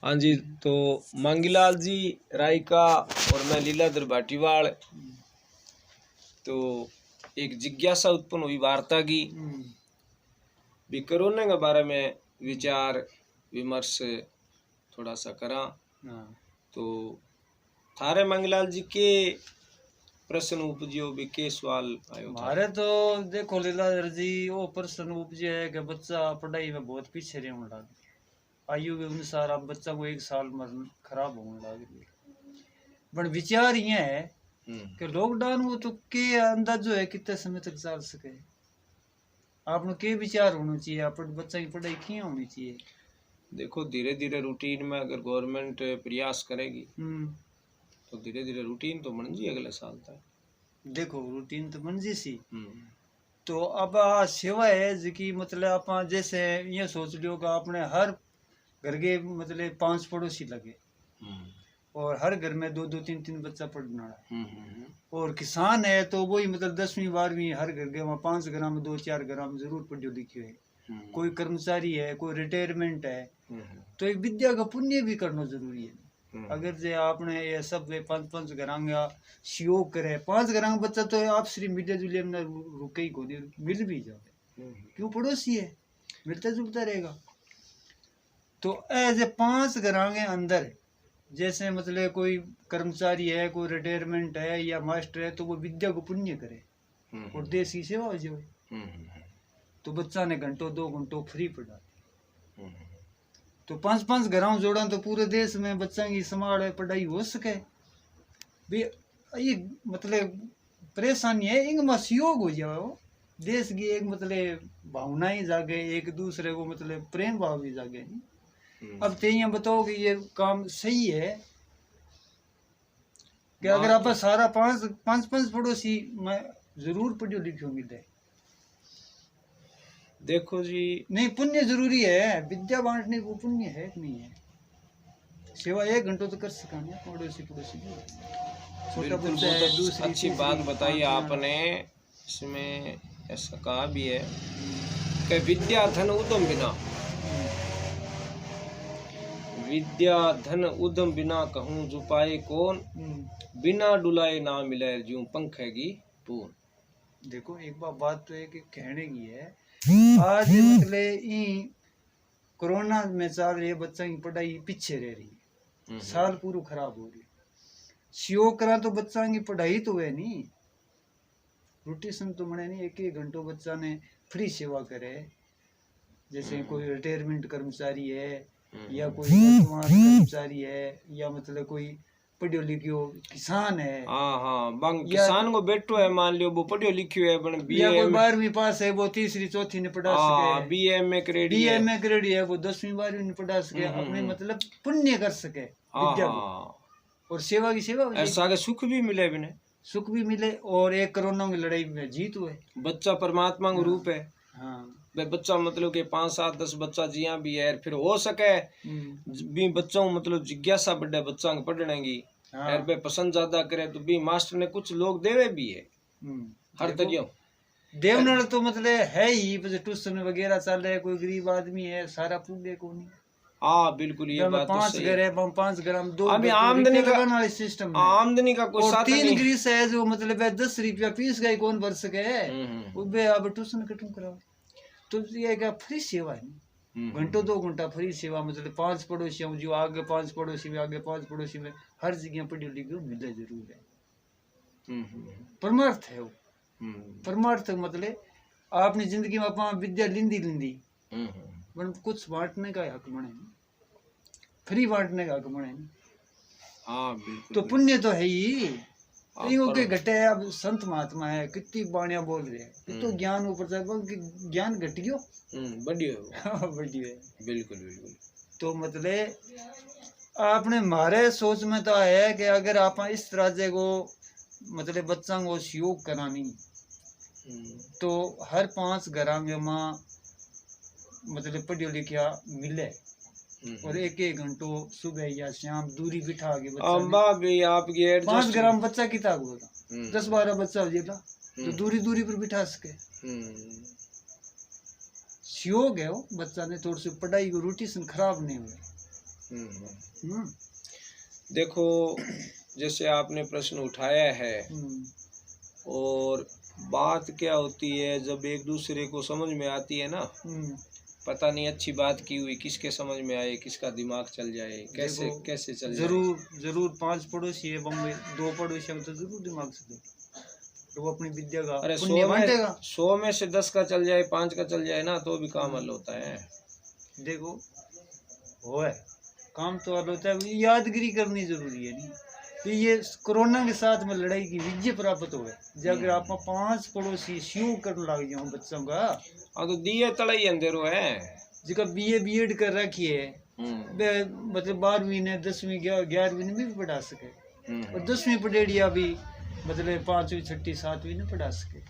हाँ जी, तो मांगीलाल जी रायका और मैं लीलाधर भाटीवाल। तो एक जिज्ञासा उत्पन्न हुई वार्ता की भी कोरोना के बारे में विचार विमर्श थोड़ा सा करा। तो थारे मांगीलाल जी के प्रश्न उपजियो भी के सवाल आयो हमारे तो देखो लीलाधर जी वो प्रश्न उपजे है कि बच्चा पढ़ाई में बहुत पीछे रहने लगा। आयु के अनुसार अब बच्चा को एक साल में खराब होने लग रही है। पर विचार ये है कि लॉकडाउन वो तो के अंदाजो है कितने समय तक चल सके। आपने के विचार होना चाहिए, आप बच्चा की पढ़ाई क्यों होनी चाहिए। देखो धीरे धीरे रूटीन में अगर गवर्नमेंट प्रयास करेगी तो धीरे धीरे रूटीन तो बन जी अगले साल तक। देखो रूटीन तो बन जी सी। तो अब आ सेवा है जिकी मतलब आप जैसे ये सोच लियो कि आपने हर घर के मतलब 5 पड़ोसी लगे और हर घर में 2-2 3-3 बच्चा पढ़ना है। और किसान है तो वही मतलब 10वीं 12वीं हर घर के वहाँ 5 ग्राम 2-4 ग्राम जरूर पढ़ियो लिखियो है। कोई कर्मचारी है, कोई रिटायरमेंट है, तो एक विद्या का पुण्य भी करना जरूरी है। अगर जे आपने ये सब 5-5 घरांगा सहयोग करे 5 घरांगा बच्चा तो आप श्री मिले जुले में रुके ही कोनी मिल भी जाए क्यों पड़ोसी है मिलता जुलता रहेगा। तो ऐसे 5 घरांगे अंदर जैसे मतलब कोई कर्मचारी है, कोई रिटायरमेंट है या मास्टर है तो वो विद्या को पुण्य करे और देश की सेवा हो जाए। तो बच्चा ने घंटों 2 घंटों फ्री पढ़ा तो 5-5 घरों जोड़ा तो पूरे देश में बच्चा की संभाल पढ़ाई हो सके भी। ये मतलब परेशानी है इनमें सहयोग हो जाओ देश की एक मतलब भावनाएं जागे एक दूसरे को मतलब प्रेम भाव भी जागे। अब ते बताओ कि ये काम सही है कि अगर आप सारा 5 पड़ोसी में जरूर पढ़ियो लिखियो मिले। देखो जी नहीं पुण्य जरूरी है, विद्या बांटने को पुण्य है कि नहीं है। सेवा 1 घंटों तो कर सका पड़ोसी पड़ोसी छोटा बच्चा है दूसरी अच्छी बात बताई आपने। इसमें ऐसा कहा भी है कि विद्या धन उद्यम बिना विद्या धन उद्यम बिना कहूँ जो पाए कौन बिना डुलाए ना मिले ज्यों पंखेगी पून। देखो एक बात तो है कि कहने की है आज मतलब कोरोना में चल रही है बच्चा की पढ़ाई पीछे रह रही है साल पूरा खराब हो रही है। सहयोग करा तो बच्चा की पढ़ाई तो है नहीं रोटेशन तो बने नहीं 1-1 घंटों बच्चा ने फ्री सेवा करे जैसे कोई रिटायरमेंट कर्मचारी है या कोई वर्तमान कर्मचारी है या मतलब कोई पढ़ियो लिखियो किसान है। किसान को बेटो है मान लियो वो पढ़ियो लिखियो है बन या कोई 12वीं पास है वो 3री 4थी ने पढ़ा सके बीएमए ग्रेडी है वो 10वीं 12वीं ने पढ़ा सके अपने मतलब पुण्य कर सके विद्या को और सेवा की सेवा ऐसा के सुख भी मिले बिने सुख भी मिले और एक कोरोना की लड़ाई में जीत हुए। बच्चा परमात्मा का रूप है। हाँ बच्चा मतलब के 5-7-10 बच्चा जिया भी है फिर हो सके भी बच्चों मतलब जिज्ञासा बढ़े बच्चा को पढ़ने की यार बे पसंद ज्यादा करे तो भी मास्टर ने कुछ लोग देवे भी है हर तरीके देवनाल तो मतलब है ही ट्यूशन वगैरह चल रहे कोई गरीब आदमी है सारा पूगे को नहीं। हाँ बिल्कुल ये बात 5 घर है 5 ग्राम 2 अभी आमदनी का सिस्टम आमदनी का कोई साधन नहीं 3 ग्रीस है जो मतलब 10 रुपया फीस गई कौन भर सके वो अब ट्यूशन कटू कराओ तो ये क्या फ्री सेवा है घंटों 2 घंटा फ्री सेवा मतलब 5 पड़ोसी जो आगे 5 पड़ोसी में आगे 5 पड़ोसी में हर जगह पढ़ियो लिखियो मिले जरूर है परमार्थ है वो परमार्थ मतलब आपने जिंदगी में अपना विद्या लिंदी कुछ बांटने का हक बने फ्री बांटने का हक बने तो पुण्य तो है ही के घटे अब संत महात्मा है कितनी बाणिया बोल रहे हैं तो ज्ञान ऊपर ज्ञान घटियो बढ़ियो बिल्कुल बिल्कुल। तो मतलब आपने मारे सोच में तो है कि अगर आप इस तरह को मतलब बच्चा को सहयोग करानी तो हर 5 घर में मतलब पढ़ियो लिखिया मिले और 1-1 घंटों सुबह या शाम दूरी बिठा के बच्चा 5 ग्राम बच्चा कितना होगा 10-12 बच्चा हो जाएगा तो दूरी पर बिठा सके सहयोग है वो बच्चा ने थोड़ी सी पढ़ाई को रूटीन खराब नहीं हुए हम्म, देखो, जैसे आपने प्रश्न उठाया है, और बात क्या होती है जब एक दूसरे को समझ में आती है ना, पता नहीं अच्छी बात की हुई किसके समझ में आए, किसका दिमाग चल जाए, कैसे देखो, कैसे चल जरूर 5 पड़ोसी है बम्बई, 2 पड़ोसी हैं तो जरूर दिमाग से दे, तो वो अपनी विद्या का अरे पुण्य बांटेगा। 100 में से 10 का चल जाए, 5 का चल जाए ना, तो भी काम हल होता है। देखो वो है काम तो हल होता है, यादगिरी करनी जरूरी है नहीं तो ये कोरोना के साथ में लड़ाई की विजय प्राप्त हो गए। अगर आप 5 पड़ोसी शिव करने लग जाओ बच्चों का, हाँ तो दिए तले ही अंधेरो है। जिसका बीए बीएड कर रखी है, मतलब 12वीं ने 10वीं 11वीं ने भी पढ़ा सके, और 10वीं पढ़ेड़िया भी मतलब 5वीं 6वीं 7वीं ने पढ़ा सके,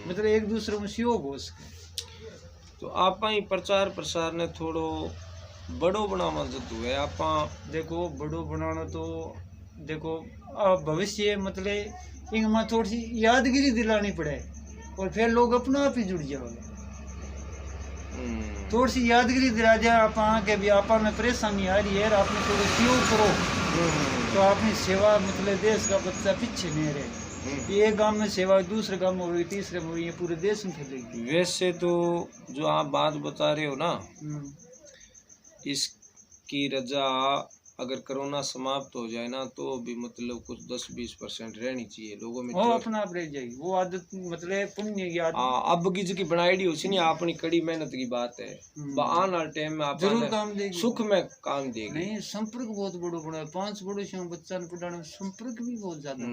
मतलब एक दूसरे में सहयोग हो सके। तो आप ही प्रचार प्रसार ने थोड़ो बड़ो बनावा जरूर है। आप देखो बड़ो बनाना तो देखो भविष्य मतलब इनमें थोड़ी सी यादगिरी दिलानी पड़े, और फिर लोग अपना आप ही जुड़ जाओगे। थोड़ी सी यादगिरी दिला जाए आप के भी आप में परेशानी आ रही है, आपने थोड़ी सहयोग करो तो अपनी सेवा मतलब देश का बच्चा पीछे नहीं रहे। एक गांव में सेवा दूसरे गांव में होगी, तीसरे में होगी, पूरे देश में फैलेगी। वैसे तो जो आप बात बता रहे हो ना, इसकी रजा अगर कोरोना समाप्त हो जाए ना, तो भी मतलब कुछ 10-20% रहनी चाहिए लोगों में। वो अपना आप रह जाएगी वो आदत, मतलब पुण्य की आदत। अब की जो बनाई हो सी नहीं, अपनी कड़ी मेहनत की बात है, आने वाले टाइम में आप जरूर काम देगी, सुख में काम देगी। नहीं संपर्क बहुत बड़ो बड़ा है, 5 पड़ोसियों बच्चा ने पढ़ाने में संपर्क भी बहुत ज्यादा,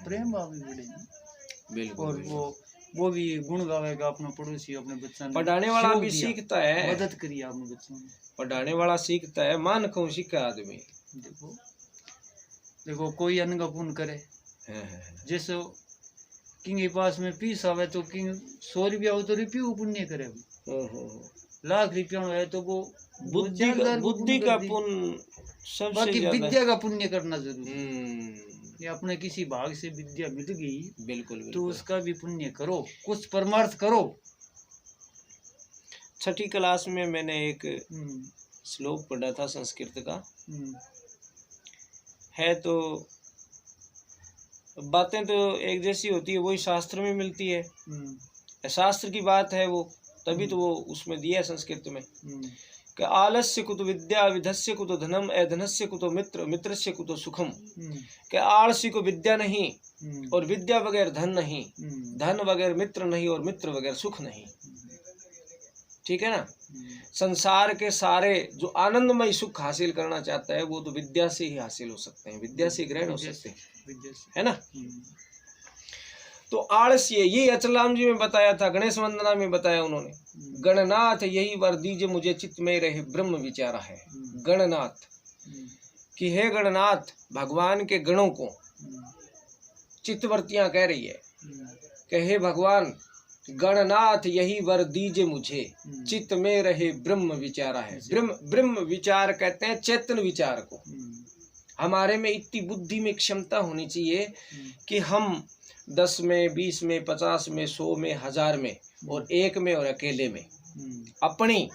प्रेम भाव भी बढ़ेगी। बिल्कुल। और वो भी गुण गावेगा अपना पड़ोसी, अपने बच्चा ने पढ़ाने वाला भी सीखता है, मदद करिए अपने बच्चों ने, पढ़ाने वाला सीखता है, मान कहूँ सीखा आदमी। देखो कोई अन्न का पुण्य करे, जैसे किंग के पास में पीस आवे तो किंग 100 रुपया हो तो रुपये पुण्य करे, लाख रुपया है तो वो बुद्धि का पुण्य सबसे बाकी विद्या का पुण्य करना जरूरी। या अपने किसी भाग से विद्या मिल गई, बिल्कुल तो उसका भी पुण्य करो, कुछ परमार्थ करो। 6ठी क्लास में मैंने एक श्लोक पढ़ा था संस्कृत का, है तो बातें तो एक जैसी होती है, वही शास्त्र में मिलती है, शास्त्र की बात है वो, तभी तो वो उसमें दिया है संस्कृत में कि आलस्य कुतो विद्या, विधस्य कुतो धनम, अधनस्य कुतो मित्र, मित्रस्य कुतो सुखम। कि आलसी को विद्या नहीं, और विद्या बगैर धन नहीं, धन बगैर मित्र नहीं, और मित्र बगैर सुख नहीं। ठीक है ना। संसार के सारे जो आनंदमय सुख हासिल करना चाहता है वो तो विद्या से ही हासिल हो सकते हैं, विद्या से ग्रहण हो सकते हैं, है ना। तो आलस्य, ये अचलाम जी में बताया था, गणेश वंदना में बताया उन्होंने, गणनाथ यही वर दीजिए मुझे चित्त में रहे ब्रह्म विचारा है। गणनाथ कि हे गणनाथ, भगवान के गणों को चित्तवर्तियां कह रही है कि हे भगवान गणनाथ यही वर दीजिए मुझे चित्त में रहे ब्रह्म विचारा है। ब्रह्म विचार कहते हैं चेतन विचार को। हमारे में इतनी बुद्धि में क्षमता होनी चाहिए कि हम 10 में, 20 में, 50 में, 100 में, 1000 में, और 1 में और अकेले में अपनी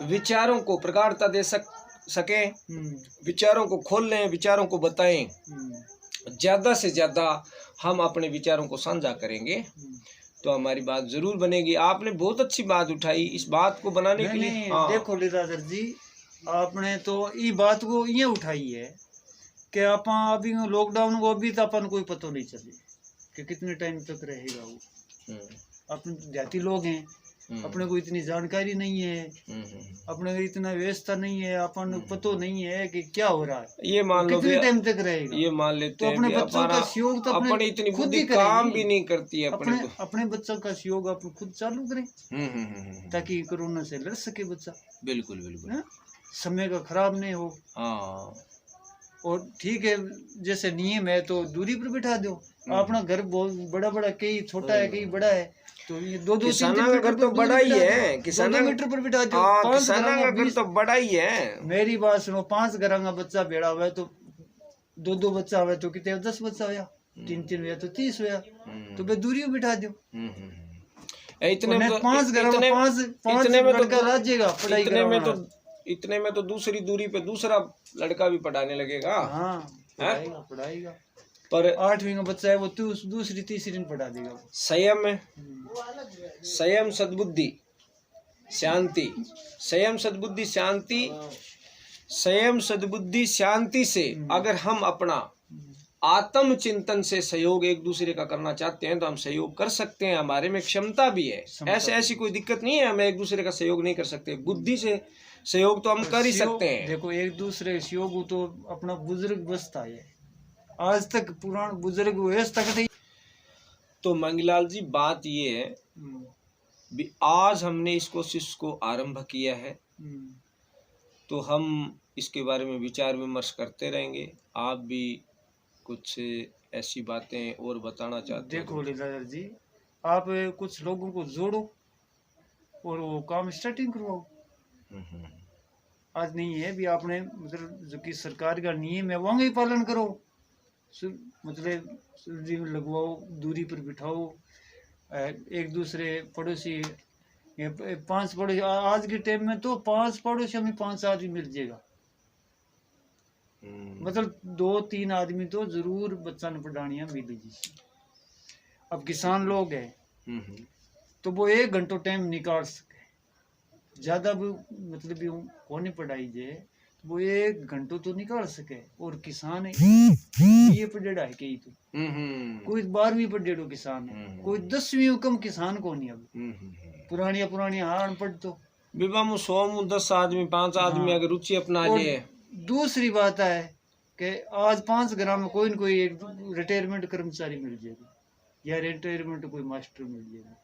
विचारों को प्रगाढ़ता दे सकें, विचारों को खोल लें, विचारों को बताएं। ज्यादा से ज्यादा हम अपने विचारों को साझा करेंगे तो हमारी बात जरूर बनेगी। आपने बहुत अच्छी बात उठाई, इस बात को बनाने के लिए देखो लीलाधर जी, आपने तो ये बात को ये उठाई है कि आप अभी लॉकडाउन को अभी तो अपन कोई पता नहीं चले कि कितने टाइम तक रहेगा वो। अपन देहाती लोग हैं, अपने को इतनी जानकारी नहीं है, अपने को इतना व्यवस्था नहीं है, अपन को पता नहीं है कि क्या हो रहा है, ये मान लो कितने टाइम तक रहेगा। ये मान लेते तो अपने बच्चों का सहयोग तो अपने इतनी बुद्धि काम भी नहीं करती है, अपने बच्चों का सहयोग अपन खुद चालू करें ताकि कोरोना से लड़ सके बच्चा। बिल्कुल बिल्कुल, समय का खराब नहीं हो। और ठीक है, जैसे नियम है तो दूरी पर बिठा दो। अपना घर बहुत बड़ा बड़ा, कई छोटा है कई बड़ा है, तो ये 2-2 किसाना का घर तो बड़ा ही है, किसाना मीटर पर बिठा दो। 5 किसाना का घर तो बड़ा ही है। मेरी बात सुनो, 5 घर का बच्चा बेड़ा हुआ है तो 2-2 बच्चा हुआ तो कितने 10 बच्चा हुआ, 3-3 हुआ तो 30 हुआ, तो बे दूरी बिठा दो। इतने में तो राज्य का पढ़ाई इतने में तो दूसरी दूरी पे दूसरा लड़का भी पढ़ाने लगेगा। हाँ, पढ़ाएगा पढ़ाएगा। पर 8वीं का बच्चा है वो दूसरी तीसरी में पढ़ा देगा। संयम है, संयम सद्बुद्धि शांति, संयम सद्बुद्धि शांति, संयम सद्बुद्धि शांति से अगर हम अपना आत्म चिंतन से सहयोग एक दूसरे का करना चाहते हैं तो हम सहयोग कर सकते हैं, हमारे में क्षमता भी है। ऐसी कोई दिक्कत नहीं है हमें एक दूसरे का सहयोग नहीं कर सकते, बुद्धि से सहयोग तो हम कर ही सकते हैं। देखो एक दूसरे सहयोग तो अपना बुजुर्ग बसता है, आज तक पुराना बुजुर्ग वैस तक थे। तो मंगीलाल जी बात ये है भी आज हमने इस कोशिश को आरंभ किया है तो हम इसके बारे में विचार विमर्श करते रहेंगे। आप भी कुछ ऐसी बातें और बताना चाहते हैं? देखो लीलाधर जी, आप कुछ लोगों को जोड़ो और वो काम स्टार्टिंग करवाओ। आज नहीं है भी आपने मतलब जो कि सरकार का नियम है वहाँ ही पालन करो, मतलब सर्दी में लगवाओ, दूरी पर बिठाओ, एक दूसरे पड़ोसी 5 पड़ोसी, आज के टाइम में तो 5 पड़ोसी में 5 आदमी मिल जाएगा, मतलब 2-3 आदमी तो जरूर बच्चा ने पढ़ानिया मिलेगी। अब किसान लोग हैं तो वो 1 घंटो टाइम निकाल सके, ज्यादा भी मतलब को नहीं पढ़ाई जाए तो वो 1 घंटो तो निकाल सके। और किसान है ये पढ़ेड़ा है कई तो कोई 12वीं पढ़ेड़ो किसान है, कोई 10वीं कम किसान को नहीं। अब पुरानी हार पढ़ तो विवाह में 100 10 आदमी 5 आदमी अगर रुचि अपना ले। दूसरी बात है कि आज 5 ग्राम में कोई न कोई एक रिटायरमेंट कर्मचारी मिल जाएगा, या रिटायरमेंट कोई मास्टर मिल जाएगा,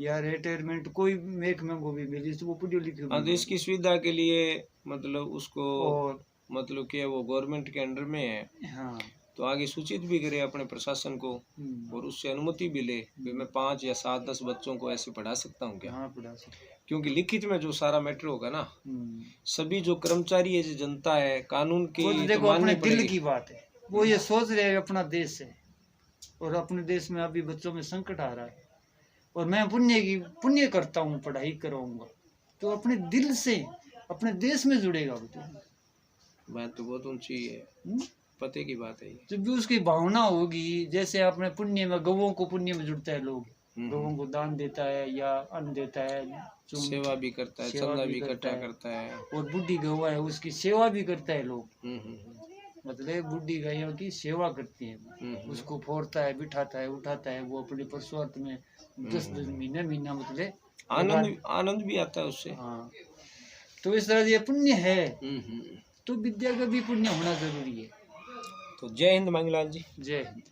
या रिटायरमेंट कोई मेक मंगो भी मिल जाए तो वो पढ़े लिखे। हाँ, देश की सुविधा के लिए मतलब उसको और मतलब कि वो गवर्नमेंट के अंडर में है। हाँ, तो आगे सूचित भी करे अपने प्रशासन को और उससे अनुमति भी ले कि मैं 5 या 7 10 बच्चों को ऐसे पढ़ा सकता हूँ क्या? हाँ, पढ़ा सकता। क्योंकि लिखित में जो सारा मैटर होगा ना, सभी जो कर्मचारी है, जो जनता है, कानून की तो देखो अपने दिल की बात है, वो ये सोच रहे हैं अपना देश है और अपने देश में अभी बच्चों में संकट आ रहा है और मैं पुण्य करता हूँ, पढ़ाई कराऊंगा, तो अपने दिल से अपने देश में जुड़ेगा। बात तो बहुत ऊंची है, पते की बात है। जब भी उसकी भावना होगी, जैसे अपने पुण्य में गवों को पुण्य में जुड़ता है, लोग गवों को दान देता है या अन्न देता है, सेवा भी करता है, चंदा भी इकट्ठा करता है, और बुढ़ी गौ है उसकी सेवा भी करता है लोग। मतलब बुढ़ी गायों की सेवा करती है, उसको फोड़ता है, बिठाता है, उठाता है, वो अपने परस्वार्थ में 10 महीना मतलब आनंद भी आता है उससे। हाँ, तो इस तरह ये पुण्य है, तो विद्या का भी पुण्य होना जरूरी है। तो जय हिंद मंगीलाल जी। जय हिंद।